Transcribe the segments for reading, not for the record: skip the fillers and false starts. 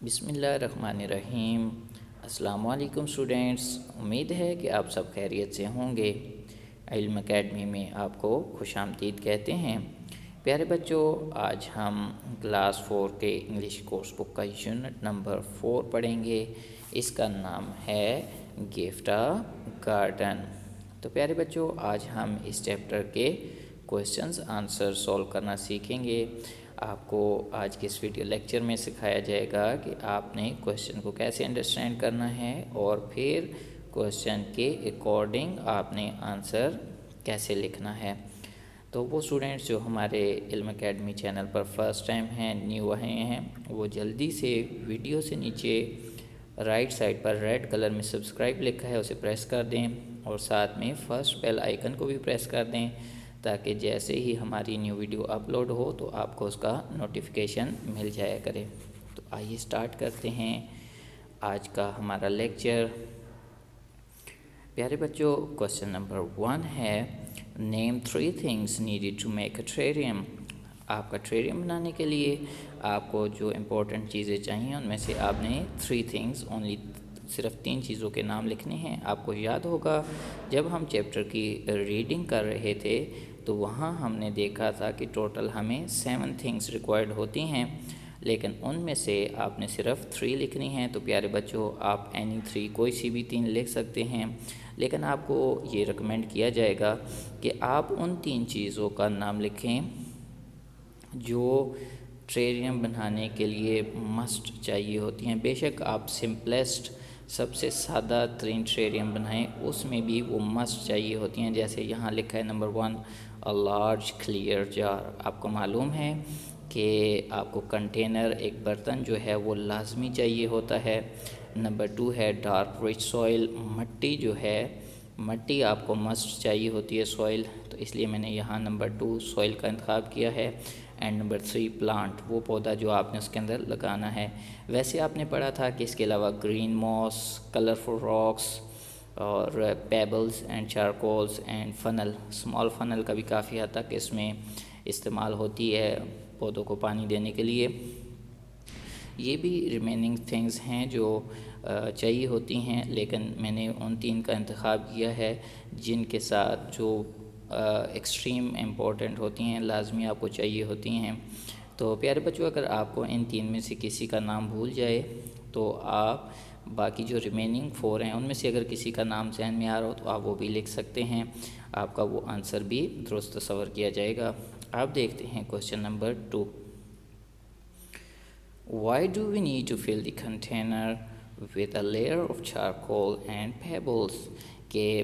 बिस्मिल्लाहिर्रहमानिर्रहीम। अस्सलाम वालेकुम स्टूडेंट्स, उम्मीद है कि आप सब खैरियत से होंगे। इल्म अकेडमी में आपको खुशामदीद कहते हैं। प्यारे बच्चों, आज हम क्लास 4 के इंग्लिश कोर्स बुक का यूनिट नंबर 4 पढ़ेंगे। इसका नाम है गिफ्ट अ गार्डन। तो प्यारे बच्चों, आज हम इस चैप्टर के क्वेश्चंस आंसर सॉल्व करना सीखेंगे। आपको आज के इस वीडियो लेक्चर में सिखाया जाएगा कि आपने क्वेश्चन को कैसे अंडरस्टैंड करना है और फिर क्वेश्चन के अकॉर्डिंग आपने आंसर कैसे लिखना है। तो वो स्टूडेंट्स जो हमारे इल्म अकेडमी चैनल पर फर्स्ट टाइम हैं, न्यू आए हैं, वो जल्दी से वीडियो से नीचे राइट साइड पर रेड कलर में सब्सक्राइब लिखा है, उसे प्रेस कर दें और साथ में फर्स्ट बेल आइकन को भी प्रेस कर दें, ताकि जैसे ही हमारी न्यू वीडियो अपलोड हो तो आपको उसका नोटिफिकेशन मिल जाया करे। तो आइए स्टार्ट करते हैं आज का हमारा लेक्चर। प्यारे बच्चों, क्वेश्चन नंबर 1 है, name 3 things needed to make a terrarium. आपका टेरेरियम बनाने के लिए आपको जो इम्पोर्टेंट चीज़ें चाहिए उनमें से आपने 3 थिंग्स ओनली, सिर्फ 3 चीज़ों के नाम लिखने हैं। आपको याद होगा जब हम चैप्टर की रीडिंग कर रहे थे तो वहाँ हमने देखा था कि टोटल हमें 7 थिंग्स रिक्वायर्ड होती हैं, लेकिन उनमें से आपने सिर्फ 3 लिखनी हैं। तो प्यारे बच्चों, आप एनी 3 कोई सी भी 3 लिख सकते हैं, लेकिन आपको ये रिकमेंड किया जाएगा कि आप उन 3 चीज़ों का नाम लिखें जो टेरेरियम बनाने के लिए मस्ट चाहिए होती हैं। बेशक आप सिंपलेस्ट, सबसे सादा तरीन टेरेरियम बनाएं, उसमें भी वो मस्ट चाहिए होती हैं। जैसे यहाँ लिखा है number 1, a large clear jar. आपको मालूम है कि आपको कंटेनर, एक बर्तन जो है वो लाजमी चाहिए होता है। नंबर 2 है डार्क रिच सॉइल। मट्टी जो है, मट्टी आपको मस्ट चाहिए होती है, सॉइल, तो इसलिए मैंने यहाँ नंबर 2 सॉइल का इंतखाब किया है। एंड नंबर 3 प्लांट, वो पौधा जो आपने उसके अंदर लगाना है। वैसे आपने पढ़ा था कि इसके अलावा ग्रीन मॉस, कलरफुल रॉक्स और pebbles and charcoals and funnel, small funnel का भी काफ़ी हद तक इसमें इस्तेमाल होती है पौधों को पानी देने के लिए। ये भी रिमेनिंग थिंग्स हैं जो चाहिए होती हैं, लेकिन मैंने उन 3 का इंतखाब किया है जिनके साथ जो एक्सट्रीम इम्पोर्टेंट होती हैं, लाजमी आपको चाहिए होती हैं। तो प्यारे बच्चों, अगर आपको इन 3 में से किसी का नाम भूल जाए तो आप बाकी जो रिमेनिंग 4 हैं उनमें से अगर किसी का नाम जहन में आ रहा हो तो आप वो भी लिख सकते हैं, आपका वो आंसर भी दुरुस्त तस्वर किया जाएगा। आप देखते हैं question number 2, why do we need to fill the container with a layer of charcoal and pebbles? के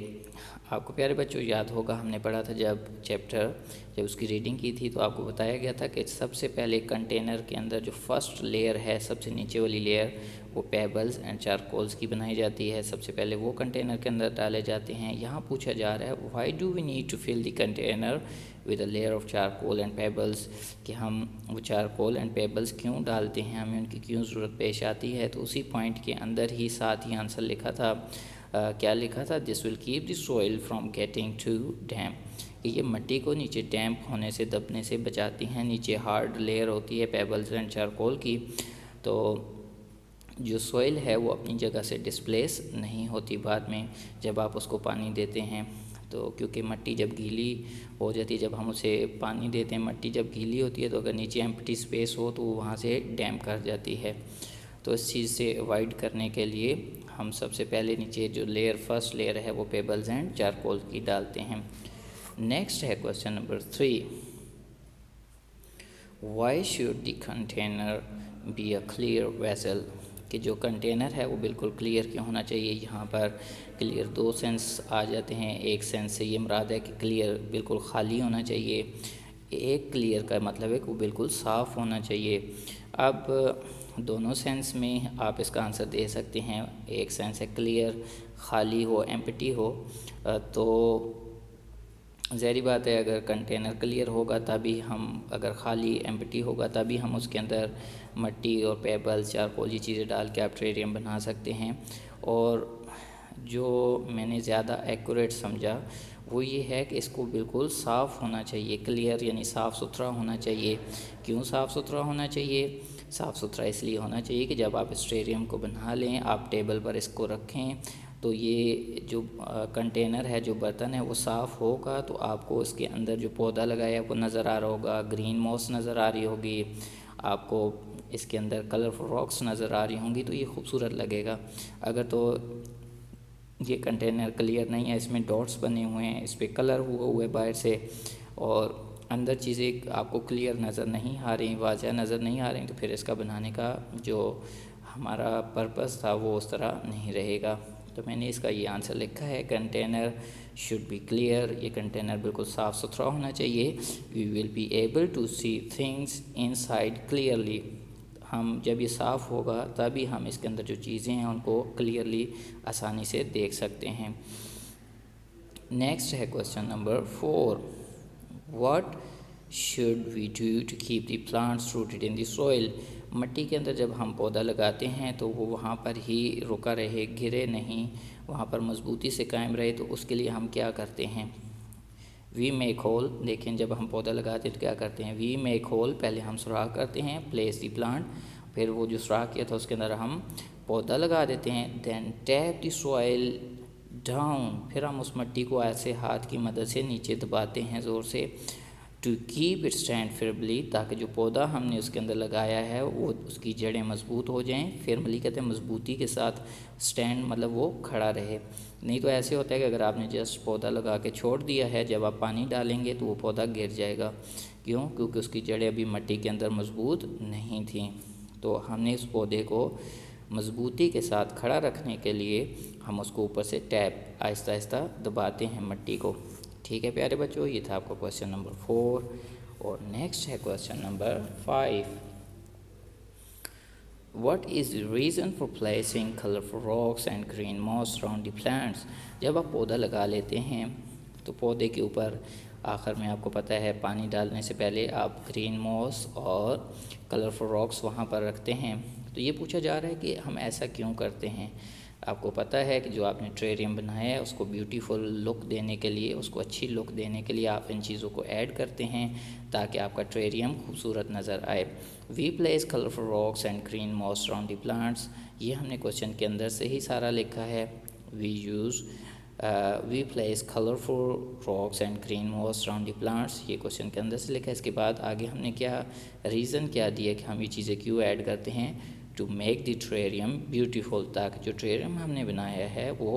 आपको प्यारे बच्चों याद होगा, हमने पढ़ा था जब उसकी रीडिंग की थी तो आपको बताया गया था कि सबसे पहले कंटेनर के अंदर जो फर्स्ट लेयर है, सबसे नीचे वाली लेयर, वो पेबल्स एंड चारकोल्स की बनाई जाती है। सबसे पहले वो कंटेनर के अंदर डाले जाते हैं। यहाँ पूछा जा रहा है why do we need to fill the container with a layer of charcoal and pebbles, कि हम वो चारकोल एंड पेबल्स क्यों डालते हैं, हमें उनकी क्यों ज़रूरत पेश आती है। तो उसी पॉइंट के अंदर ही साथ ही आंसर लिखा था। क्या लिखा था, this will keep the soil from getting too damp, कि ये मिट्टी को नीचे डैम्प होने से, दबने से बचाती हैं। नीचे हार्ड लेयर होती है पेबल्स एंड चारकोल की, तो जो सॉइल है वो अपनी जगह से डिस्प्लेस नहीं होती बाद में जब आप उसको पानी देते हैं। तो क्योंकि मिट्टी जब गीली हो जाती है, जब हम उसे पानी देते हैं, मिट्टी जब गीली होती है तो अगर नीचे एम्प्टी स्पेस हो तो वहाँ से डैम्प कर जाती है। तो इस चीज़ से अवॉइड करने के लिए हम सबसे पहले नीचे जो लेयर, फर्स्ट लेयर है, वो पेबल्स एंड चारकोल की डालते हैं। नेक्स्ट है question number 3, why should the container be a clear vessel, कि जो कंटेनर है वो बिल्कुल क्लियर क्यों होना चाहिए। यहाँ पर क्लियर 2 सेंस आ जाते हैं। एक सेंस से ये मुराद है कि क्लियर बिल्कुल खाली होना चाहिए, एक क्लियर का मतलब है कि वो बिल्कुल साफ़ होना चाहिए। अब दोनों सेंस में आप इसका आंसर दे सकते हैं। एक सेंस है क्लियर, खाली हो, एम्प्टी हो, तो ज़ाहिर बात है अगर कंटेनर क्लियर होगा तभी हम, अगर खाली एम्प्टी होगा तभी हम उसके अंदर मिट्टी और पेबल्स, चारकोल, ये चीज़ें डाल के आप टेरेरियम बना सकते हैं। और जो मैंने ज़्यादा एक्यूरेट समझा वो ये है कि इसको बिल्कुल साफ़ होना चाहिए, क्लियर यानी साफ़ सुथरा होना चाहिए। क्यों साफ़ सुथरा होना चाहिए? साफ़ सुथरा इसलिए होना चाहिए कि जब आप इस टेरेरियम को बना लें, आप टेबल पर इसको रखें, तो ये जो कंटेनर है, जो बर्तन है, वो साफ़ होगा तो आपको इसके अंदर जो पौधा लगाया है आपको नज़र आ रहा होगा, ग्रीन मॉस नज़र आ रही होगी, आपको इसके अंदर कलरफुल रॉक्स नज़र आ रही होंगी, तो ये खूबसूरत लगेगा। अगर तो ये कंटेनर क्लियर नहीं है, इसमें डॉट्स बने हुए हैं, इस पर कलर हुआ है बाहर से और अंदर चीज़ें आपको क्लियर नज़र नहीं आ रही, वाज़ह नज़र नहीं आ रही, तो फिर इसका बनाने का जो हमारा पर्पस था वो उस तरह नहीं रहेगा। तो मैंने इसका ये आंसर लिखा है, कंटेनर शुड बी क्लियर, ये कंटेनर बिल्कुल साफ़ सुथरा होना चाहिए। We will be able to see things inside clearly, हम जब ये साफ़ होगा तभी हम इसके अंदर जो चीज़ें हैं उनको क्लियरली आसानी से देख सकते हैं। नेक्स्ट है question number 4, what should we do to keep the plants rooted in the soil. मिट्टी के अंदर जब हम पौधा लगाते हैं तो वो वहाँ पर ही रुका रहे, गिरे नहीं, वहाँ पर मजबूती से कायम रहे, तो उसके लिए हम क्या करते हैं, वी मेक होल। देखें जब हम पौधा लगाते हैं तो क्या करते हैं, वी मेक होल, पहले हम सुराख करते हैं, प्लेस द प्लांट, फिर वो जो सुराख किया था उसके अंदर हम पौधा लगा देते हैं, then tap the soil down, फिर हम उस मिट्टी को ऐसे हाथ की मदद से नीचे दबाते हैं ज़ोर से, टू कीप इट स्टैंड फिरबली, ताकि जो पौधा हमने उसके अंदर लगाया है वो उसकी जड़ें मजबूत हो जाएं। फिरबली कहते हैं मजबूती के साथ, स्टैंड मतलब वो खड़ा रहे। नहीं तो ऐसे होता है कि अगर आपने जस्ट पौधा लगा के छोड़ दिया है, जब आप पानी डालेंगे तो वो पौधा गिर जाएगा। क्यों? क्योंकि उसकी जड़ें अभी मिट्टी के अंदर मजबूत नहीं थी। तो हमने इस पौधे को मजबूती के साथ खड़ा रखने के लिए हम उसको ऊपर से टैप आहिस्ता आहिस्ता दबाते हैं मिट्टी को। ठीक है प्यारे बच्चों, ये था आपका क्वेश्चन नंबर 4। और नेक्स्ट है question number 5, what is the reason for placing colourful rocks and green moss around the plants. जब आप पौधा लगा लेते हैं तो पौधे के ऊपर आखिर में आपको पता है पानी डालने से पहले आप ग्रीन मॉस और कलरफुल रॉक्स वहाँ पर रखते हैं। तो ये पूछा जा रहा है कि हम ऐसा क्यों करते हैं। आपको पता है कि जो आपने टेरेरियम बनाया है उसको ब्यूटीफुल लुक देने के लिए, उसको अच्छी लुक देने के लिए आप इन चीज़ों को ऐड करते हैं ताकि आपका टेरेरियम खूबसूरत नज़र आए। We place colourful rocks and green moss around the plants, ये हमने क्वेश्चन के अंदर से ही सारा लिखा है। We place colourful rocks and green moss around the plants, ये क्वेश्चन के अंदर से लिखा है। इसके बाद आगे हमने क्या रीज़न क्या दिया कि हम ये चीज़ें क्यों ऐड करते हैं, to make the terrarium beautiful, ताकि जो टेरेरियम हमने बनाया है वो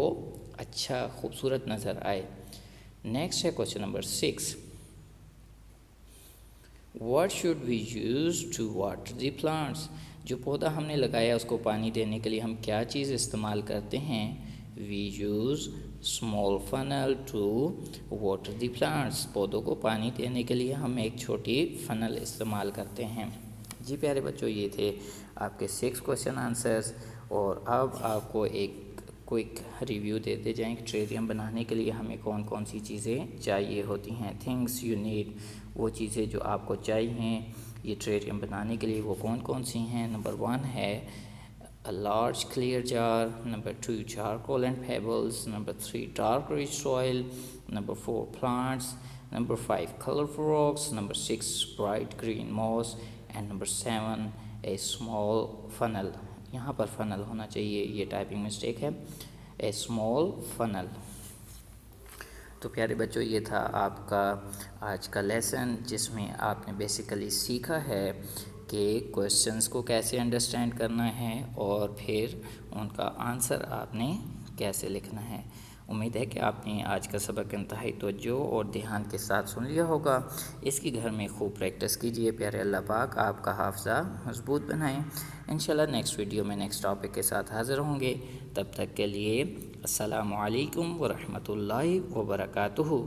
अच्छा खूबसूरत नज़र आए। नेक्स्ट है question number 6, what should we use to water the plants. जो पौधा हमने लगाया उसको पानी देने के लिए हम क्या चीज़ इस्तेमाल करते हैं, we use small funnel to water the plants, पौधों को पानी देने के लिए हम एक छोटी फनल इस्तेमाल करते हैं। जी प्यारे बच्चों, ये थे आपके 6 क्वेश्चन आंसर्स। और अब आपको एक क्विक रिव्यू देते जाएं कि टेरेरियम बनाने के लिए हमें कौन कौन सी चीज़ें चाहिए होती हैं। थिंग्स यू नीड, वो चीज़ें जो आपको चाहिए ये टेरेरियम बनाने के लिए वो कौन कौन सी हैं। नंबर 1 है a large clear jar, number 2 charcoal and pebbles, number 3 dark rich soil, number 4 plants, number 5 colorful rocks, number 6 bright green moss, and number 7 a small funnel। यहाँ पर फनल होना चाहिए, ये टाइपिंग मिस्टेक है, a small funnel। तो प्यारे बच्चों, ये था आपका आज का लेसन जिसमें आपने बेसिकली सीखा है कि क्वेश्चंस को कैसे अंडरस्टैंड करना है और फिर उनका आंसर आपने कैसे लिखना है। उम्मीद है कि आपने आज का सबक इंतहाई तवज्जो और ध्यान के साथ सुन लिया होगा। इसकी घर में खूब प्रैक्टिस कीजिए। प्यारे अल्लाह पाक आपका हाफ़ज़ा मज़बूत बनाएं। इंशाल्लाह नेक्स्ट वीडियो में नेक्स्ट टॉपिक के साथ हाज़िर होंगे। तब तक के लिए अस्सलामु अलैकुम व रहमतुल्लाहि व बरकातुहू।